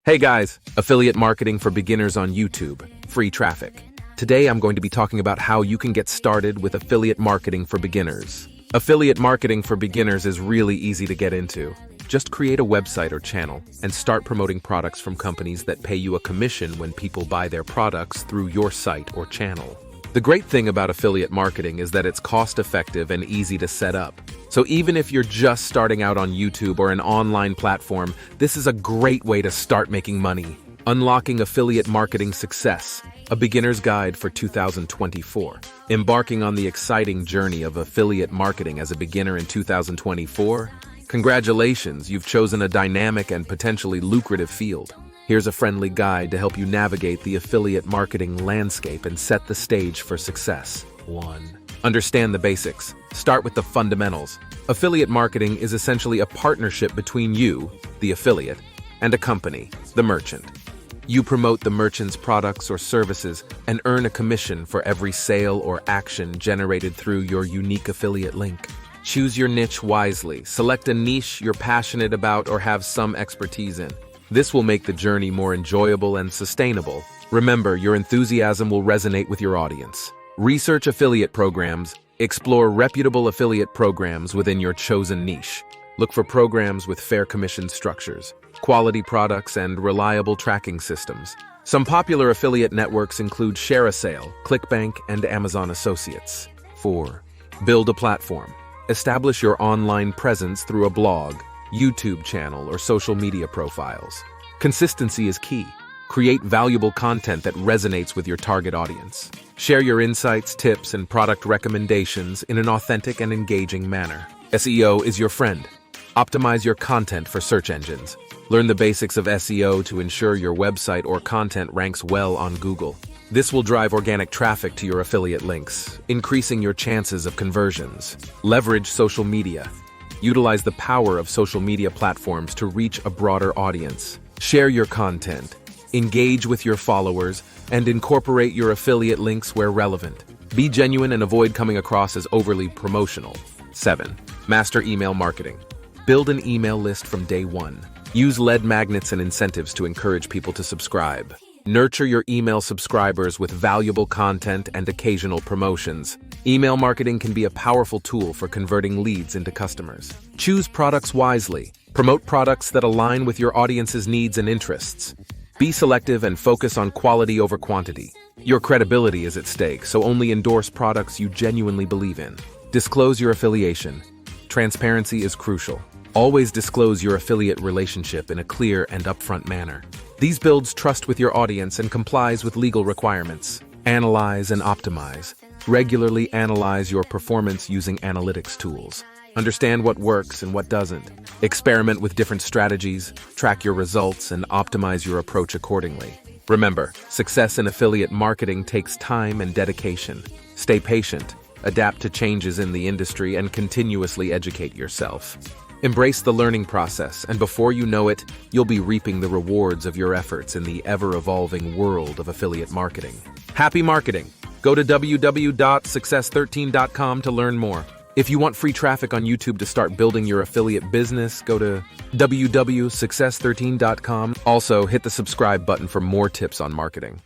Hey guys, affiliate marketing for beginners on YouTube, free traffic. Today I'm going to be talking about how you can get started with affiliate marketing for beginners. Affiliate marketing for beginners is really easy to get into. Just create a website or channel and start promoting products from companies that pay you a commission when people buy their products through your site or channel. The great thing about affiliate marketing is that it's cost-effective and easy to set up. So even if you're just starting out on YouTube or an online platform, this is a great way to start making money. Unlocking Affiliate Marketing Success, a beginner's guide for 2024. Embarking on the exciting journey of affiliate marketing as a beginner in 2024? Congratulations, you've chosen a dynamic and potentially lucrative field. Here's a friendly guide to help you navigate the affiliate marketing landscape and set the stage for success. 1. Understand the basics. Start with the fundamentals. Affiliate marketing is essentially a partnership between you, the affiliate, and a company, the merchant. You promote the merchant's products or services and earn a commission for every sale or action generated through your unique affiliate link. Choose your niche wisely. Select a niche you're passionate about or have some expertise in. This will make the journey more enjoyable and sustainable. Remember, your enthusiasm will resonate with your audience. Research affiliate programs. Explore reputable affiliate programs within your chosen niche. Look for programs with fair commission structures, quality products, and reliable tracking systems. Some popular affiliate networks include ShareASale, ClickBank, and Amazon Associates. 4. Build a platform. Establish your online presence through a blog, YouTube channel, or social media profiles. Consistency is key. Create valuable content that resonates with your target audience. Share your insights, tips, and product recommendations in an authentic and engaging manner. SEO is your friend. Optimize your content for search engines. Learn the basics of SEO to ensure your website or content ranks well on Google. This will drive organic traffic to your affiliate links, increasing your chances of conversions. Leverage social media. Utilize the power of social media platforms to reach a broader audience. Share your content, engage with your followers, and incorporate your affiliate links where relevant. Be genuine and avoid coming across as overly promotional. 7. Master email marketing. Build an email list from day one. Use lead magnets and incentives to encourage people to subscribe. Nurture your email subscribers with valuable content and occasional promotions. Email marketing can be a powerful tool for converting leads into customers. Choose products wisely. Promote products that align with your audience's needs and interests. Be selective and focus on quality over quantity. Your credibility is at stake, so only endorse products you genuinely believe in. Disclose your affiliation. Transparency is crucial. Always disclose your affiliate relationship in a clear and upfront manner. These builds trust with your audience and complies with legal requirements. Analyze and optimize. Regularly analyze your performance using analytics tools. Understand what works and what doesn't. Experiment with different strategies, track your results, and optimize your approach accordingly. Remember, success in affiliate marketing takes time and dedication. Stay patient, adapt to changes in the industry, and continuously educate yourself. Embrace the learning process, and before you know it, you'll be reaping the rewards of your efforts in the ever-evolving world of affiliate marketing. Happy marketing! Go to www.success13.com to learn more. If you want free traffic on YouTube to start building your affiliate business, go to www.success13.com. Also, hit the subscribe button for more tips on marketing.